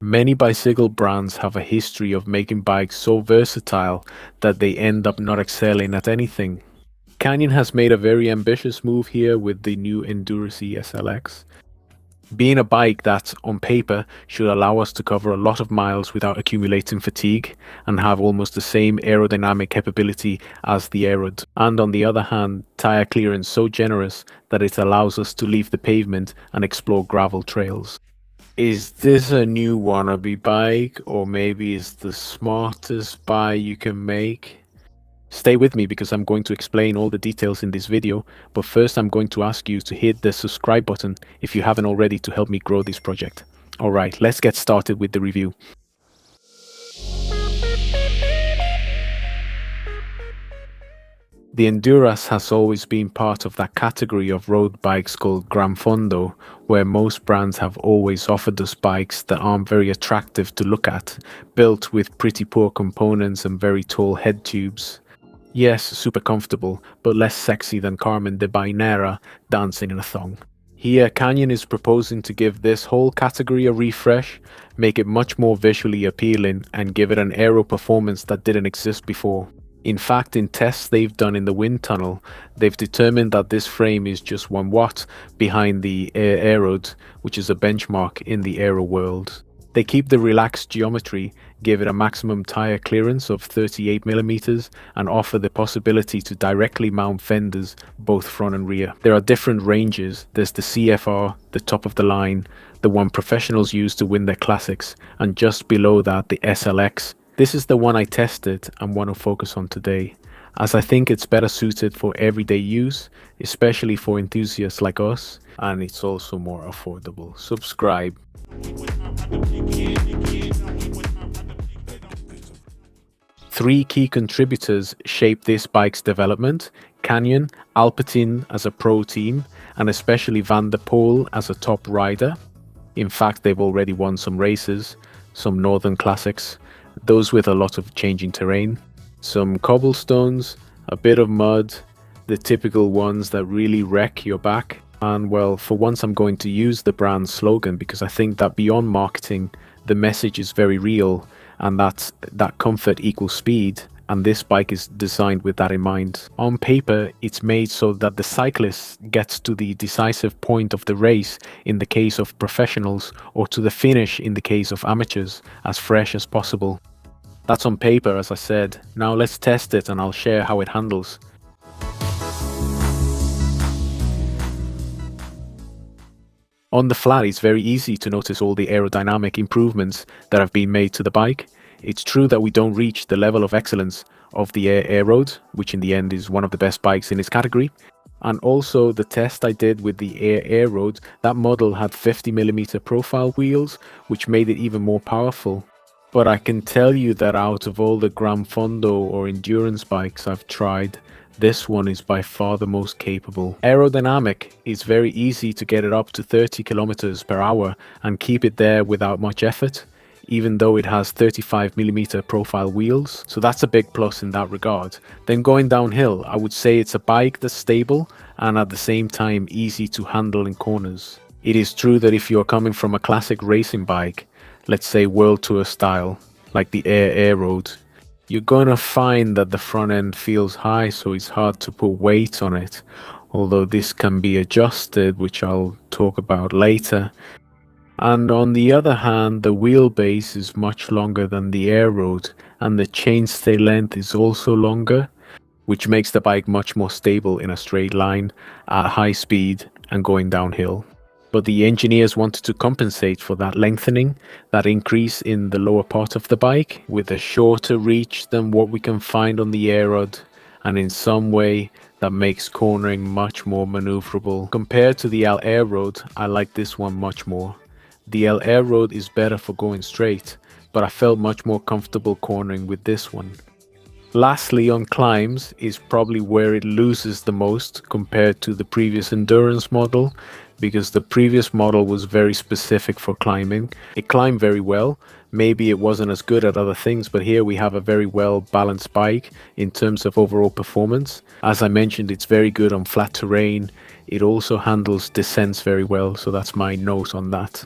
Many bicycle brands have a history of making bikes so versatile that they end up not excelling at anything. Canyon has made a very ambitious move here with the new ENDURACE SLX. Being a bike that, on paper, should allow us to cover a lot of miles without accumulating fatigue and have almost the same aerodynamic capability as the Aerod. And on the other hand, tire clearance so generous that it allows us to leave the pavement and explore gravel trails. Is this a new wannabe bike, or maybe it's the smartest buy you can make? Stay with me because I'm going to explain all the details in this video, but first I'm going to ask you to hit the subscribe button if you haven't already to help me grow this project. Alright, let's get started with the review. The Endurance has always been part of that category of road bikes called Gran Fondo, where most brands have always offered us bikes that aren't very attractive to look at, built with pretty poor components and very tall head tubes. Yes, super comfortable, but less sexy than Carmen de Bainera dancing in a thong. Here, Canyon is proposing to give this whole category a refresh, make it much more visually appealing, and give it an aero performance that didn't exist before. In fact, in tests they've done in the wind tunnel, they've determined that this frame is just 1 watt behind the Aerod, which is a benchmark in the aero world. They keep the relaxed geometry, give it a maximum tire clearance of 38mm, and offer the possibility to directly mount fenders both front and rear. There are different ranges. There's the CFR, the top of the line, the one professionals use to win their classics, and just below that the SLX. This is the one I tested and want to focus on today, as I think it's better suited for everyday use, especially for enthusiasts like us, and it's also more affordable. Subscribe. Three key contributors shape this bike's development: Canyon, Alpecin as a pro team, and especially Van der Poel as a top rider. In fact, they've already won some races, some northern classics, those with a lot of changing terrain, some cobblestones, a bit of mud, the typical ones that really wreck your back. And well, for once I'm going to use the brand slogan because I think that beyond marketing, the message is very real, and that's that comfort equals speed, and this bike is designed with that in mind. On paper, it's made so that the cyclist gets to the decisive point of the race in the case of professionals, or to the finish in the case of amateurs, as fresh as possible. That's on paper, as I said. Now let's test it and I'll share how it handles. On the flat, it's very easy to notice all the aerodynamic improvements that have been made to the bike. It's true that we don't reach the level of excellence of the Aerod, which in the end is one of the best bikes in its category. And also the test I did with the Aerod, that model had 50mm profile wheels, which made it even more powerful. But I can tell you that out of all the Gran Fondo or endurance bikes I've tried, this one is by far the most capable. Aerodynamic, it's very easy to get it up to 30 kilometers per hour and keep it there without much effort, even though it has 35mm profile wheels, so that's a big plus in that regard. Then going downhill, I would say it's a bike that's stable and at the same time easy to handle in corners. It is true that if you're coming from a classic racing bike, let's say World Tour style, like the Aerod, you're gonna find that the front end feels high, so it's hard to put weight on it, although this can be adjusted, which I'll talk about later. And on the other hand, the wheelbase is much longer than the Aerod, and the chainstay length is also longer, which makes the bike much more stable in a straight line at high speed and going downhill. But the engineers wanted to compensate for that lengthening, that increase in the lower part of the bike, with a shorter reach than what we can find on the Aerod, and in some way that makes cornering much more maneuverable. Compared to the Aerod, I like this one much more. The Aerod is better for going straight, but I felt much more comfortable cornering with this one. Lastly, on climbs is probably where it loses the most compared to the previous endurance model, because the previous model was very specific for climbing. It climbed very well. Maybe it wasn't as good at other things, but here we have a very well balanced bike in terms of overall performance. As I mentioned, it's very good on flat terrain. It also handles descents very well, so that's my note on that.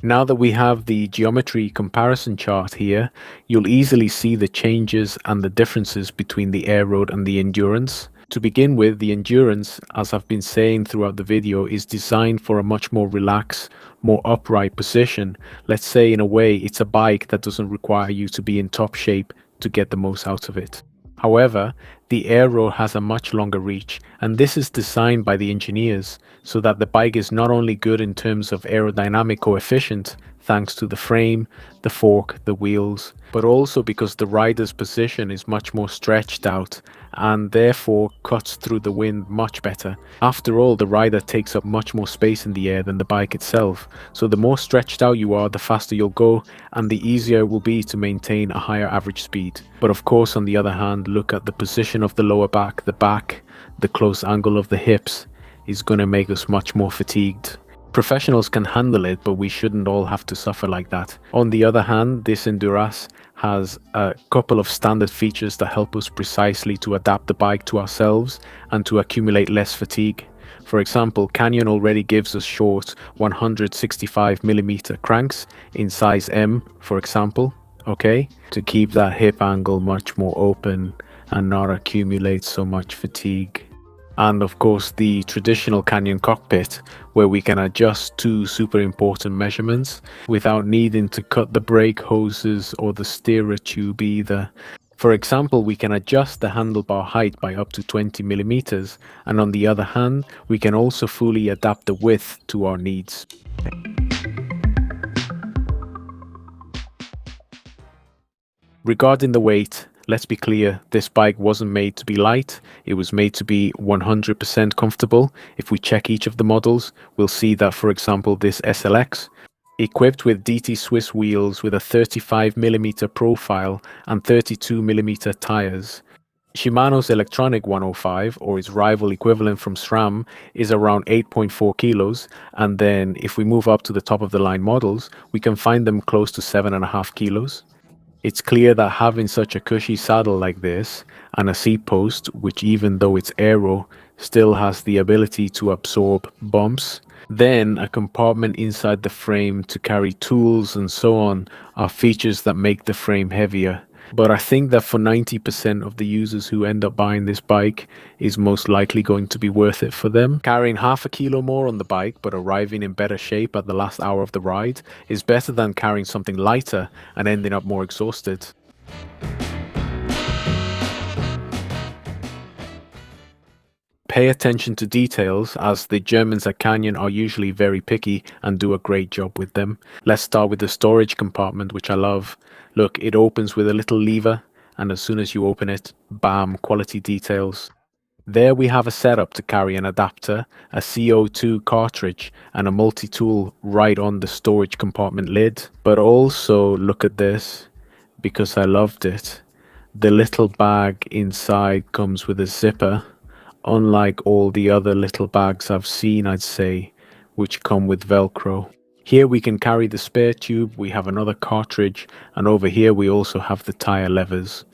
Now that we have the geometry comparison chart here, you'll easily see the changes and the differences between the air road and the endurance. To begin with, the endurance, as I've been saying throughout the video, is designed for a much more relaxed, more upright position. Let's say in a way it's a bike that doesn't require you to be in top shape to get the most out of it. However, the aero has a much longer reach, and this is designed by the engineers so that the bike is not only good in terms of aerodynamic coefficient, thanks to the frame, the fork, the wheels, but also because the rider's position is much more stretched out and therefore cuts through the wind much better. After all, the rider takes up much more space in the air than the bike itself, so the more stretched out you are, the faster you'll go, and the easier it will be to maintain a higher average speed. But of course, on the other hand, look at the position of the lower back, the close angle of the hips is going to make us much more fatigued. Professionals can handle it, but we shouldn't all have to suffer like that. On the other hand, this ENDURACE has a couple of standard features that help us precisely to adapt the bike to ourselves and to accumulate less fatigue. For example, Canyon already gives us short 165mm cranks in size M, for example, okay, to keep that hip angle much more open and not accumulate so much fatigue. And of course the traditional Canyon cockpit, where we can adjust two super important measurements without needing to cut the brake hoses or the steerer tube either. For example, we can adjust the handlebar height by up to 20mm, and on the other hand, we can also fully adapt the width to our needs. Regarding the weight, let's be clear, this bike wasn't made to be light, it was made to be 100% comfortable. If we check each of the models, we'll see that, for example, this SLX, equipped with DT Swiss wheels with a 35mm profile and 32mm tires. Shimano's Electronic 105, or its rival equivalent from SRAM, is around 8.4 kilos, and then if we move up to the top of the line models, we can find them close to 7.5 kilos. It's clear that having such a cushy saddle like this and a seat post, which even though it's aero, still has the ability to absorb bumps, then a compartment inside the frame to carry tools and so on, are features that make the frame heavier. But I think that for 90% of the users who end up buying this bike, is most likely going to be worth it for them. Carrying half a kilo more on the bike but arriving in better shape at the last hour of the ride is better than carrying something lighter and ending up more exhausted. Pay attention to details, as the Germans at Canyon are usually very picky and do a great job with them. Let's start with the storage compartment, which I love. Look, it opens with a little lever, and as soon as you open it, bam, quality details. There we have a setup to carry an adapter, a CO2 cartridge, and a multi-tool right on the storage compartment lid. But also, look at this, because I loved it. The little bag inside comes with a zipper, unlike all the other little bags I've seen, I'd say, which come with Velcro. Here we can carry the spare tube, we have another cartridge, and over here we also have the tire levers.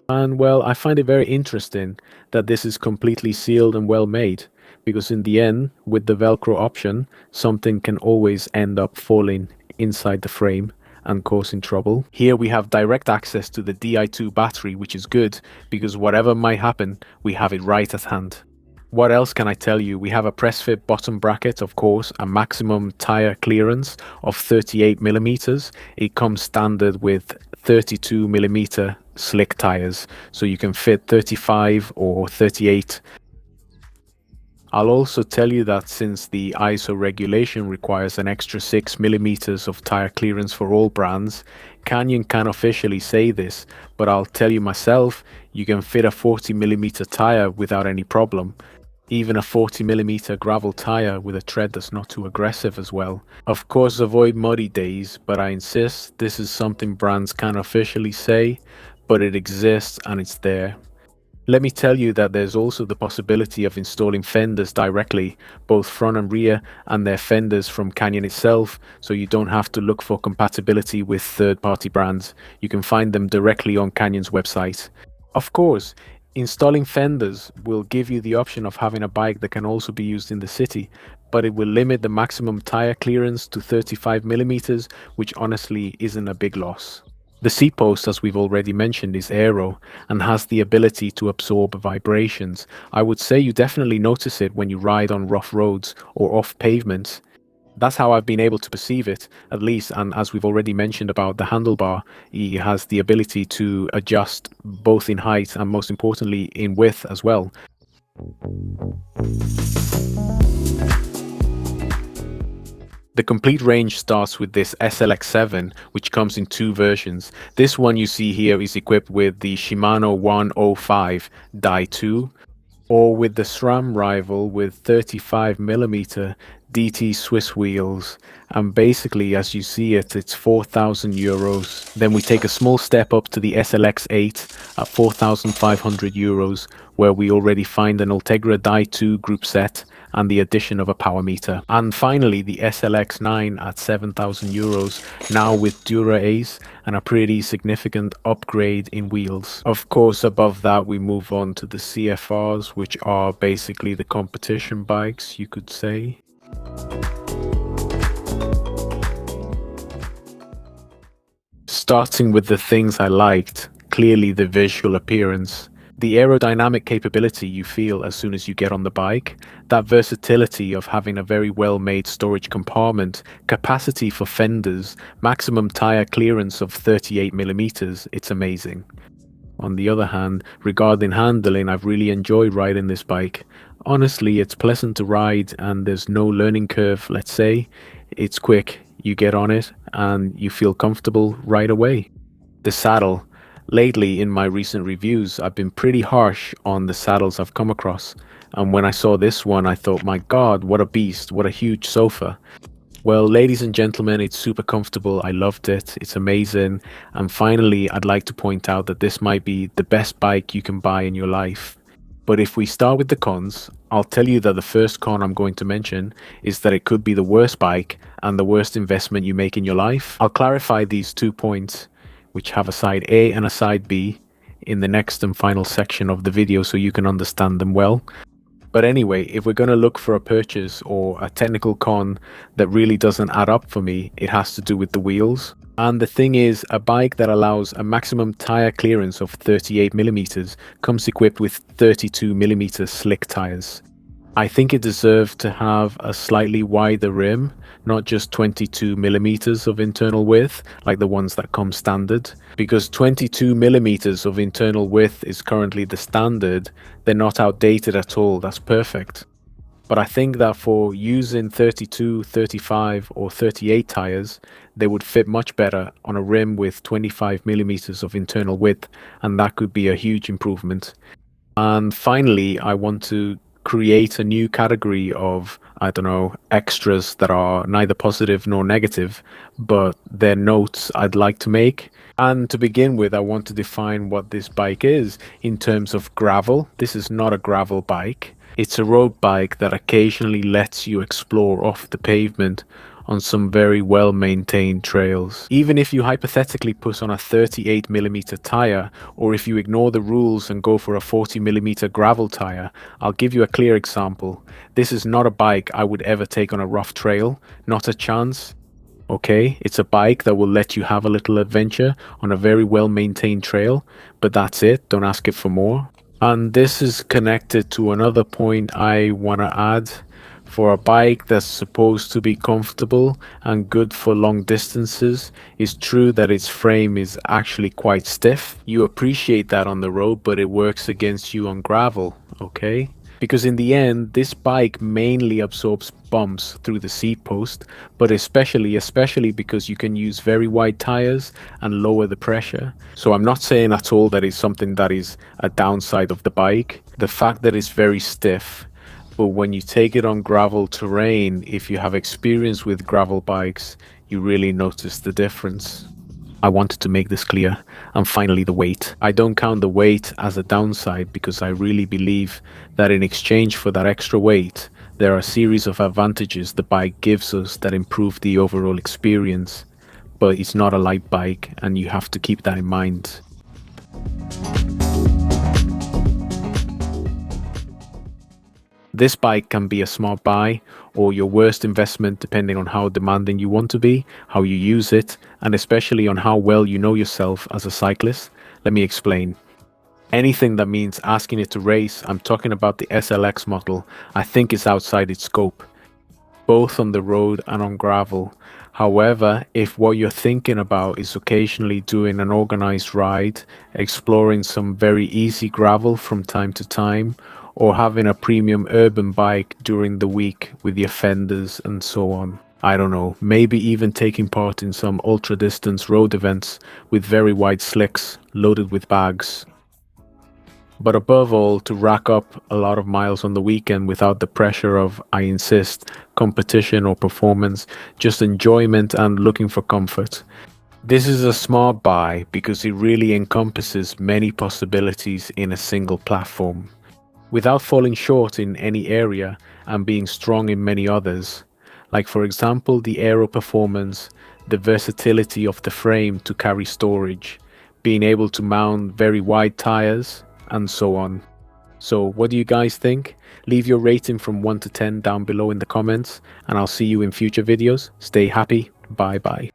And well, I find it very interesting that this is completely sealed and well made, because in the end, with the Velcro option, something can always end up falling inside the frame and causing trouble. Here we have direct access to the Di2 battery, which is good, because whatever might happen, we have it right at hand. What else can I tell you? We have a press fit bottom bracket, of course, a maximum tire clearance of 38mm. It comes standard with 32mm slick tires, so you can fit 35 or 38. I'll also tell you that since the ISO regulation requires an extra 6mm of tire clearance for all brands, Canyon can officially say this, but I'll tell you myself, you can fit a 40mm tire without any problem. Even a 40mm gravel tire with a tread that's not too aggressive as well. Of course, avoid muddy days, but I insist this is something brands can officially say, but it exists and it's there. Let me tell you that there's also the possibility of installing fenders directly, both front and rear, and they're fenders from Canyon itself, so you don't have to look for compatibility with third-party brands. You can find them directly on Canyon's website. Of course, Installing fenders will give you the option of having a bike that can also be used in the city, but it will limit the maximum tire clearance to 35 millimeters, which honestly isn't a big loss. The seat post, as we've already mentioned, is aero and has the ability to absorb vibrations. I would say you definitely notice it when you ride on rough roads or off pavements. That's how I've been able to perceive it, at least. And as we've already mentioned about the handlebar, it has the ability to adjust both in height and, most importantly, in width as well. The complete range starts with this SLX7, which comes in two versions. This one you see here is equipped with the Shimano 105 Die 2, or with the SRAM rival with 35mm DT Swiss wheels, and basically as you see it, it's 4,000 euros. Then we take a small step up to the SLX8 at 4,500 euros, where we already find an Ultegra Die 2 group set and the addition of a power meter. And finally the SLX9 at 7,000 euros, now with Dura Ace and a pretty significant upgrade in wheels. Of course, above that we move on to the CFRs, which are basically the competition bikes, you could say. Starting with the things I liked, clearly the visual appearance. The aerodynamic capability you feel as soon as you get on the bike, that versatility of having a very well-made storage compartment, capacity for fenders, maximum tire clearance of 38mm, it's amazing. On the other hand, regarding handling, I've really enjoyed riding this bike. Honestly, it's pleasant to ride and there's no learning curve, let's say. It's quick, you get on it and you feel comfortable right away. The saddle. Lately, in my recent reviews, I've been pretty harsh on the saddles I've come across. And when I saw this one, I thought, my God, what a beast, what a huge sofa. Well, ladies and gentlemen, it's super comfortable. I loved it. It's amazing. And finally, I'd like to point out that this might be the best bike you can buy in your life. But if we start with the cons, I'll tell you that the first con I'm going to mention is that it could be the worst bike and the worst investment you make in your life. I'll clarify these 2 points, which have a side A and a side B, in the next and final section of the video so you can understand them well. But anyway, if we're going to look for a purchase or a technical con that really doesn't add up for me, it has to do with the wheels. And the thing is, a bike that allows a maximum tire clearance of 38mm comes equipped with 32mm slick tires. I think it deserved to have a slightly wider rim, not just 22mm of internal width like the ones that come standard. Because 22mm of internal width is currently the standard, they're not outdated at all, that's perfect. But I think that for using 32, 35 or 38 tires, they would fit much better on a rim with 25mm of internal width, and that could be a huge improvement. And finally, I want to create a new category of, I don't know, extras that are neither positive nor negative, but they're notes I'd like to make. And to begin with, I want to define what this bike is in terms of gravel. This is not a gravel bike. It's a road bike that occasionally lets you explore off the pavement on some very well maintained trails. Even if you hypothetically put on a 38mm tire, or if you ignore the rules and go for a 40mm gravel tire, I'll give you a clear example. This is not a bike I would ever take on a rough trail, not a chance. Okay, it's a bike that will let you have a little adventure on a very well maintained trail, but that's it, don't ask it for more. And this is connected to another point I want to add. For a bike that's supposed to be comfortable and good for long distances, it's true that its frame is actually quite stiff. You appreciate that on the road, but it works against you on gravel, okay? Because in the end, this bike mainly absorbs bumps through the seat post, but especially because you can use very wide tires and lower the pressure. So I'm not saying at all that it's something that is a downside of the bike. The fact that it's very stiff, but when you take it on gravel terrain, if you have experience with gravel bikes, you really notice the difference. I wanted to make this clear. And finally, the weight. I don't count the weight as a downside because I really believe that in exchange for that extra weight, there are a series of advantages the bike gives us that improve the overall experience. But it's not a light bike and you have to keep that in mind. This bike can be a smart buy or your worst investment depending on how demanding you want to be, how you use it, and especially on how well you know yourself as a cyclist. Let me explain. Anything that means asking it to race, I'm talking about the SLX model, I think is outside its scope, both on the road and on gravel. However, if what you're thinking about is occasionally doing an organized ride, exploring some very easy gravel from time to time, or having a premium urban bike during the week with your fenders and so on, I don't know, maybe even taking part in some ultra distance road events with very wide slicks loaded with bags. But above all, to rack up a lot of miles on the weekend without the pressure of, I insist, competition or performance, just enjoyment and looking for comfort. This is a smart buy because it really encompasses many possibilities in a single platform, without falling short in any area and being strong in many others. Like for example, the aero performance, the versatility of the frame to carry storage, being able to mount very wide tires, and so on. So what do you guys think? Leave your rating from 1 to 10 down below in the comments, and I'll see you in future videos. Stay happy. Bye bye.